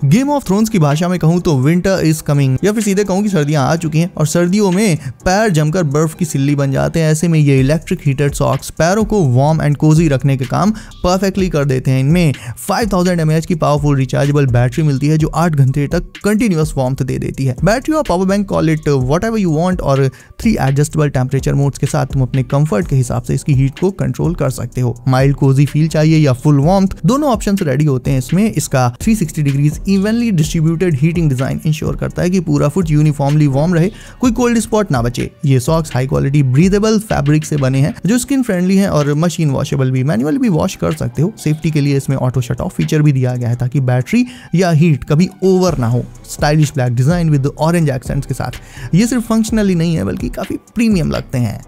Game of thrones की भाषा में कहूँ तो विंटर इज कमिंग, या फिर सीधे कहूँ कि सर्दियां आ चुकी हैं और सर्दियों में पैर जमकर बर्फ की सिल्ली बन जाते हैं। ऐसे में ये इलेक्ट्रिक हीटेड सॉक्स पैरों को वार्म एंड कोजी रखने के काम परफेक्टली कर देते हैं। इनमें 5000 mAh की पावरफुल रिचार्जेबल बैटरी मिलती है जो 8 घंटे तक कंटिन्यूअस वार्मथ दे देती है। बैटरी और power bank call it whatever you want, और 3 एडजस्टेबल टेम्परेचर मोड्स के साथ तुम अपने कंफर्ट के हिसाब से इसकी हीट को कंट्रोल कर सकते हो। माइल्ड कोजी फील चाहिए या फुल वार्मथ, दोनों ऑप्शन रेडी होते हैं इसमें। इसका 360 degrees evenly distributed heating design ensure करता है कि पूरा फुट यूनिफॉर्मली वार्म रहे, कोई कोल्ड स्पॉट ना बचे। ये socks high quality breathable fabric से बने हैं जो स्किन फ्रेंडली हैं और मशीन वॉशेबल भी, मैनुअली भी वॉश कर सकते हो। सेफ्टी के लिए इसमें ऑटो शट ऑफ फीचर भी दिया गया है ताकि बैटरी या हीट कभी ओवर ना हो। Stylish black design with orange accents के साथ ये सिर्फ फंक्शनली नहीं है बल्कि काफी प्रीमियम लगते हैं।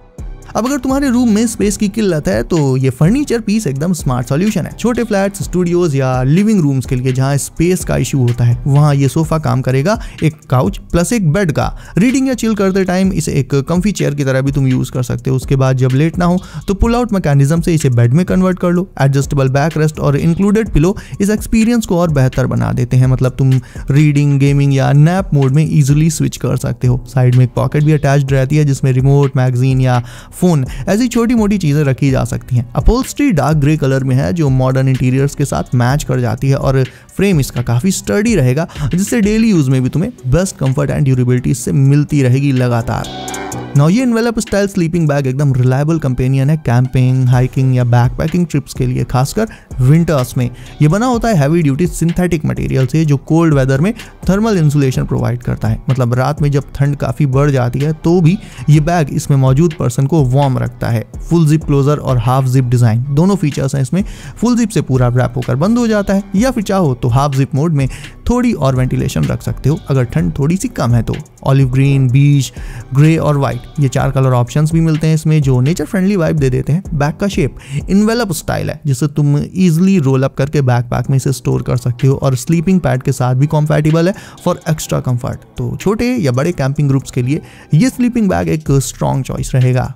अब अगर तुम्हारे रूम में स्पेस की किल्लत है तो ये फर्नीचर पीस एकदम स्मार्ट सॉल्यूशन है। छोटे फ्लैट्स, स्टूडियोज या लिविंग रूम्स के लिए जहां स्पेस का इशू होता है वहां ये सोफा काम करेगा। एक काउच प्लस एक बेड का। रीडिंग या चिल करते टाइम इसे एक कंफी चेयर की तरह भी तुम यूज कर सकते हो। उसके बाद जब लेटना हो तो पुल आउट मैकेनिज्म से इसे बेड में कन्वर्ट कर लो। एडजस्टेबल बैक रेस्ट और इंक्लूडेड पिलो इस एक्सपीरियंस को और बेहतर बना देते हैं। मतलब तुम रीडिंग, गेमिंग या नैप मोड में इजिली स्विच कर सकते हो। साइड में एक पॉकेट भी अटैच्ड रहती है जिसमें रिमोट, मैगजीन या फोन ऐसी छोटी मोटी चीजें रखी जा सकती हैं। अपहोल्स्ट्री डार्क ग्रे कलर में है जो मॉडर्न इंटीरियर्स के साथ मैच कर जाती है और फ्रेम इसका काफी स्टर्डी रहेगा जिससे डेली यूज में भी तुम्हें बेस्ट कंफर्ट एंड ड्यूरेबिलिटी इससे मिलती रहेगी लगातार। नाउ ये एनवेलप स्टाइल स्लीपिंग बैग एकदम रिलायबल कंपेनियन है कैंपिंग, हाइकिंग या बैकपैकिंग ट्रिप्स के लिए, खासकर विंटर्स में। ये बना होता है हैवी ड्यूटी सिंथेटिक मटेरियल से जो कोल्ड वेदर में थर्मल इंसुलेशन प्रोवाइड करता है। मतलब रात में जब ठंड काफी बढ़ जाती है तो भी ये बैग इसमें मौजूद पर्सन को वार्म रखता है। फुल जिप क्लोजर और हाफ जिप डिजाइन दोनों फीचर्स हैं इसमें। फुल जिप से पूरा रैप होकर बंद हो जाता है या फिर चाहो तो हाफ जिप मोड में थोड़ी और वेंटिलेशन रख सकते हो अगर ठंड थोड़ी सी कम है तो। ऑलिव ग्रीन, बीज, ग्रे और व्हाइट ये 4 कलर ऑप्शंस भी मिलते हैं इसमें जो नेचर फ्रेंडली वाइब दे देते हैं। बैग का शेप इनवेलप स्टाइल है जिससे तुम इजीली रोल अप करके बैकपैक में इसे स्टोर कर सकते हो और स्लीपिंग पैड के साथ भी कंपैटिबल है फॉर एक्स्ट्रा कंफर्ट। तो छोटे या बड़े कैंपिंग ग्रुप्स के लिए ये स्लीपिंग बैग एक स्ट्रॉन्ग चॉइस रहेगा।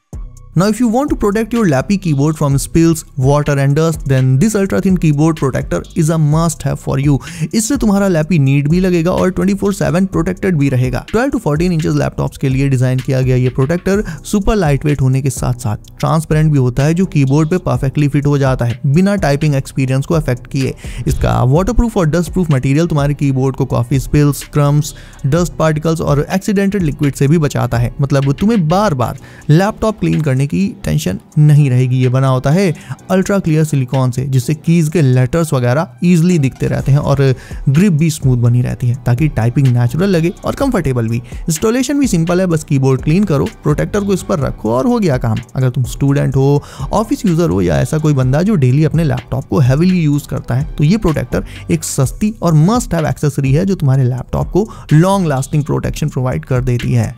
Now if you want to protect your Lappy keyboard from spills, water and dust, then this ultra thin keyboard protector is a must have for you। इससे तुम्हारा Lappy NEET भी लगेगा और 24/7 protected भी रहेगा। 12 to 14 inches laptops के लिए design किया गया ये प्रोटेक्टर सुपर लाइट वेट होने के साथ साथ ट्रांसपेरेंट भी होता है जो कीबोर्ड पे परफेक्टली फिट हो जाता है बिना टाइपिंग एक्सपीरियंस को अफेक्ट किए। इसका वाटरप्रूफ और डस्ट प्रूफ मटेरियल तुम्हारे कीबोर्ड को coffee spills, crumbs, dust particles और एक्सीडेंटेड लिक्विड से भी बचाता है। मतलब तुम्हें बार बार लैपटॉप क्लीन करने की टेंशन नहीं रहेगी। ये बना होता है अल्ट्रा क्लियर सिलिकॉन से जिससे कीज के लेटर्स वगैरह इजीली दिखते रहते हैं और ग्रिप भी स्मूथ बनी रहती है ताकि टाइपिंग नेचुरल लगे और कंफर्टेबल भी। इंस्टॉलेशन भी सिंपल है, बस कीबोर्ड क्लीन करो, प्रोटेक्टर को इस पर रखो और हो गया काम। अगर तुम स्टूडेंट हो, ऑफिस यूजर हो या ऐसा कोई बंदा जो डेली अपने लैपटॉप को हैवीली यूज करता है तो ये प्रोटेक्टर एक सस्ती और मस्ट हैव एक्सेसरी है जो तुम्हारे लैपटॉप को लॉन्ग लास्टिंग प्रोटेक्शन प्रोवाइड कर देती है।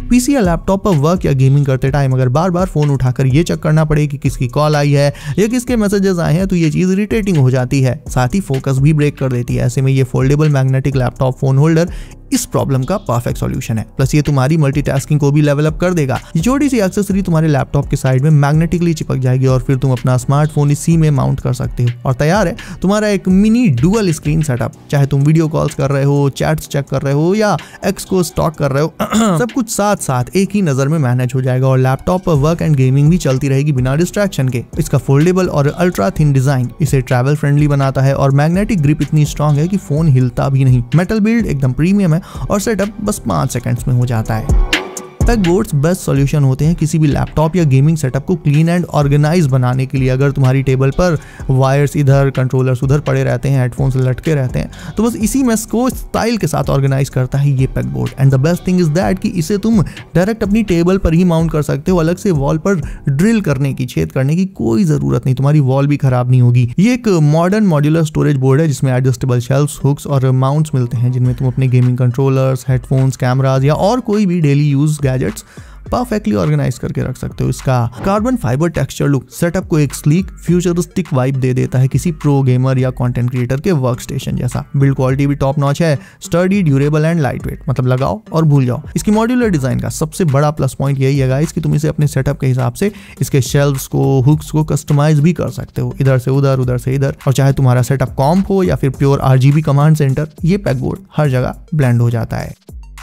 पीसी या लैपटॉप पर वर्क या गेमिंग करते टाइम अगर बार बार फोन उठाकर ये चेक करना पड़े कि किसकी कॉल आई है या किसके मैसेजेस आए हैं तो ये चीज इरिटेटिंग हो जाती है, साथ ही फोकस भी ब्रेक कर देती है। ऐसे में ये foldable magnetic laptop phone holder इस प्रॉब्लम का परफेक्ट सॉल्यूशन है। प्लस ये तुम्हारी मल्टीटास्किंग को भी लेवल अप कर देगा। ये छोटी सी एक्सेसरी तुम्हारे लैपटॉप के साइड में मैग्नेटिकली चिपक जाएगी और फिर तुम अपना स्मार्टफोन इसी में माउंट कर सकते हो और तैयार है तुम्हारा एक मिनी डुअल स्क्रीन सेटअप। चाहे तुम वीडियो कॉल्स कर रहे हो, चैट्स चेक कर रहे हो या एक्स को स्टॉक कर रहे हो सब कुछ साथ साथ एक ही नजर में मैनेज हो जाएगा और लैपटॉप पर वर्क एंड गेमिंग भी चलती रहेगी बिना डिस्ट्रैक्शन के। इसका फोल्डेबल और अल्ट्रा थिन डिजाइन इसे ट्रैवल फ्रेंडली बनाता है और मैग्नेटिक ग्रिप इतनी स्ट्रॉन्ग है कि फोन हिलता भी नहीं। मेटल बिल्ड एकदम प्रीमियम है और सेटअप बस 5 सेकंड्स में हो जाता है। पेगबोर्ड्स बेस्ट सॉल्यूशन होते हैं किसी भी लैपटॉप या गेमिंग सेटअप को क्लीन एंड ऑर्गेनाइज बनाने के लिए। अगर तुम्हारी टेबल पर वायर्स इधर, कंट्रोलर्स उधर पड़े रहते हैं, हेडफोन्स लटके रहते हैं तो बस इसी मेस को स्टाइल के साथ ऑर्गेनाइज करता है ये pegboard. And the best thing is that कि इसे तुम डायरेक्ट अपनी टेबल पर ही माउंट कर सकते हो। अलग से वॉल पर ड्रिल करने की, छेद करने की कोई जरूरत नहीं, तुम्हारी वॉल भी खराब नहीं होगी। ये एक मॉडर्न मॉड्यूलर स्टोरेज बोर्ड है जिसमें एडजस्टेबल शेल्फ्स, हुक्स और माउंट्स मिलते हैं जिनमें तुम अपने गेमिंग कंट्रोलर्स, हेडफोन्स, कैमराज या और कोई भी daily use gadgets perfectly organise करके रख सकते हो। इसका carbon fibre texture look setup को एक स्लीक फ्यूचरिस्टिक वाइब दे देता है, किसी प्रो गेमर या कंटेंट क्रिएटर के वर्क स्टेशन जैसा। बिल्ड क्वालिटी भी टॉप नॉच है, sturdy, durable and lightweight, मतलब लगाओ और भूल जाओ। इसकी मॉड्यूलर डिजाइन का सबसे बड़ा प्लस पॉइंट यही है गाइस कि तुम इसे अपने सेटअप के हिसाब से इसके शेल्व्स को, हुक्स को कस्टमाइज भी कर सकते हो, इधर से उधर, उधर से इधर। और चाहे तुम्हारा सेटअप कॉम्प हो या फिर प्योर RGB कमांड सेंटर, ये पैकबोर्ड हर जगह ब्लेंड हो जाता है।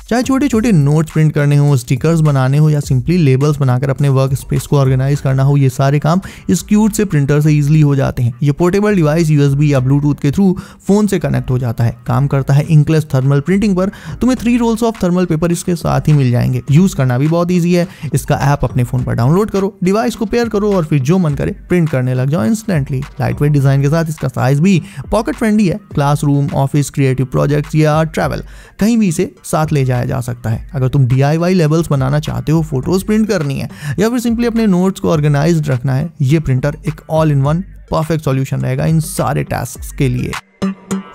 चाहे छोटे छोटे नोट्स प्रिंट करने हो, स्टिकर्स बनाने हो या सिंपली लेबल्स बनाकर अपने वर्क स्पेस को ऑर्गेनाइज करना हो, ये सारे काम इस क्यूट से प्रिंटर से इजीली हो जाते हैं। ये पोर्टेबल डिवाइस USB या ब्लूटूथ के थ्रू फोन से कनेक्ट हो जाता है, काम करता है इंकलेस थर्मल प्रिंटिंग पर। तुम्हें 3 रोल्स ऑफ थर्मल पेपर इसके साथ ही मिल जाएंगे। यूज करना भी बहुत ईजी है। इसका ऐप अपने फोन पर डाउनलोड करो, डिवाइस को पेयर करो और फिर जो मन करे प्रिंट करने लग जाओ इंस्टेंटली। लाइट वेट डिजाइन के साथ इसका साइज भी पॉकेट फ्रेंडली है। क्लासरूम, ऑफिस, क्रिएटिव प्रोजेक्ट्स या ट्रैवल, कहीं भी इसे साथ ले जाया जा सकता है। अगर तुम DIY लेवल्स बनाना चाहते हो, फोटोज प्रिंट करनी है या फिर सिंपली अपने नोट्स को ऑर्गेनाइज्ड रखना है, ये प्रिंटर एक all in one perfect solution रहेगा इन सारे टास्क्स के लिए।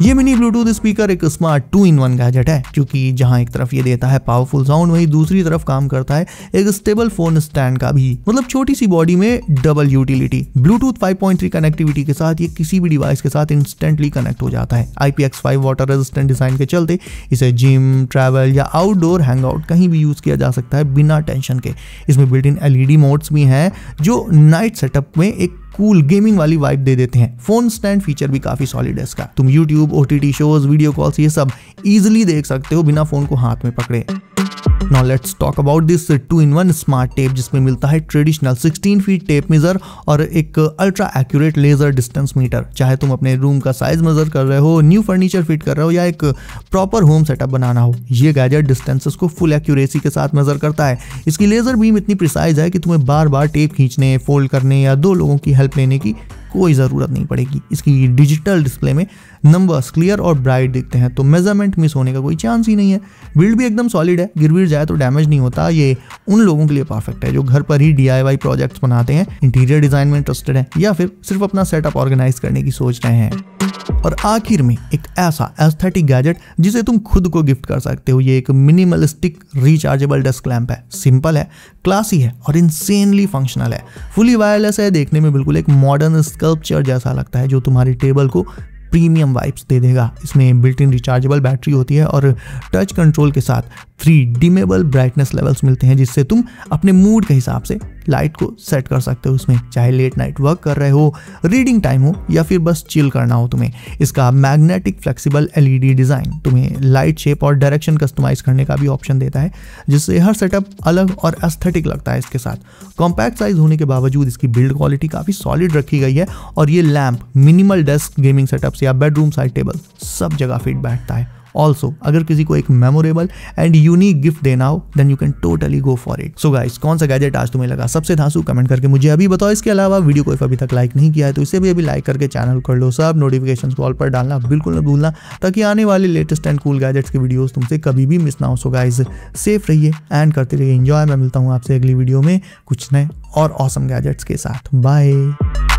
ये मिनी ब्लूटूथ स्पीकर एक स्मार्ट 2-in-1 गैजेट है, क्योंकि जहां एक तरफ ये देता है पावरफुल साउंड, वहीं दूसरी तरफ काम करता है एक स्टेबल फोन स्टैंड का भी। मतलब छोटी सी बॉडी में डबल यूटिलिटी। ब्लूटूथ 5.3 कनेक्टिविटी के साथ ये किसी भी डिवाइस के साथ इंस्टेंटली कनेक्ट हो जाता है। IPX5 वाटर रेजिस्टेंट डिजाइन के चलते इसे जिम, ट्रैवल या आउटडोर हैंगआउट कहीं भी यूज किया जा सकता है बिना टेंशन के। इसमें बिल्ट इन LED मोड्स भी हैं जो नाइट सेटअप में एक कूल गेमिंग वाली वाइब दे देते हैं। फोन स्टैंड फीचर भी काफी सॉलिड है इसका। तुम YouTube, OTT shows, video calls ये सब इजीली देख सकते हो बिना फोन को हाथ में पकड़े। Now let's talk about this 2-in-1 smart tape, जिसमें मिलता है ट्रेडिशनल 16 फीट टेप मेजर और एक ultra accurate laser distance meter. चाहे तुम अपने रूम का साइज मेजर कर रहे हो, न्यू फर्नीचर फिट कर रहे हो या एक प्रॉपर होम सेटअप बनाना हो, ये गैजेट डिस्टेंसेस को फुल एक्यूरेसी के साथ मेजर करता है। इसकी लेजर बीम इतनी प्रिसाइज है कि तुम्हें बार बार टेप खींचने, फोल्ड करने या 2 लोगों की हेल्प लेने की कोई ज़रूरत नहीं पड़ेगी। इसकी डिजिटल डिस्प्ले में नंबर्स क्लियर और ब्राइट दिखते हैं, तो मेजरमेंट मिस होने का कोई चांस ही नहीं है। बिल्ड भी एकदम सॉलिड है, गिर विर जाए तो डैमेज नहीं होता। ये उन लोगों के लिए परफेक्ट है जो घर पर ही DIY प्रोजेक्ट्स बनाते हैं, इंटीरियर डिजाइन में इंटरेस्टेड है या फिर सिर्फ अपना सेटअप ऑर्गेनाइज करने की सोच रहे हैं। और आखिर में एक ऐसा एस्थेटिक गैजेट जिसे तुम खुद को गिफ्ट कर सकते हो। ये एक मिनिमलिस्टिक रिचार्जेबल डेस्क लैंप है। सिंपल है, क्लासी है और इंसेनली फंक्शनल है। फुली वायरलेस है, देखने में बिल्कुल एक मॉडर्न स्कल्पचर जैसा लगता है जो तुम्हारी टेबल को प्रीमियम वाइब्स दे देगा। इसमें बिल्ट इन रिचार्जेबल बैटरी होती है और टच कंट्रोल के साथ 3 डिमेबल ब्राइटनेस लेवल्स मिलते हैं, जिससे तुम अपने मूड के हिसाब से लाइट को सेट कर सकते हो उसमें, चाहे लेट नाइट वर्क कर रहे हो, रीडिंग टाइम हो या फिर बस चिल करना हो तुम्हें। इसका मैग्नेटिक फ्लेक्सिबल LED डिज़ाइन तुम्हें लाइट शेप और डायरेक्शन कस्टमाइज करने का भी ऑप्शन देता है, जिससे हर सेटअप अलग और एस्थेटिक लगता है। इसके साथ कॉम्पैक्ट साइज होने के बावजूद इसकी बिल्ड क्वालिटी काफ़ी सॉलिड रखी गई है और ये lamp minimal desk, gaming setups या बेडरूम साइड टेबल सब जगह फिट बैठता है। ऑल्सो अगर किसी को एक मेमोरेबल एंड यूनिक गिफ्ट देना हो then you can totally go for it. So guys, कौन सा गैजेट आज तुम्हें लगा सबसे धांसू, कमेंट करके मुझे अभी बताओ। इसके अलावा वीडियो को अभी तक लाइक नहीं किया है तो इसे भी अभी लाइक करके चैनल कर लो। सब नोटिफिकेशंस को ऑल पर डालना बिल्कुल न भूलना, ताकि आने वाले लेटेस्ट एंड कूल गैजेट्स की वीडियोस तुमसे कभी भी मिस ना हो। सो गाइस, सेफ रहिए एंड करते रहिए एंजॉय। मैं मिलता हूँ आपसे अगली वीडियो में कुछ नए और ऑसम गैजेट्स के साथ। बाय।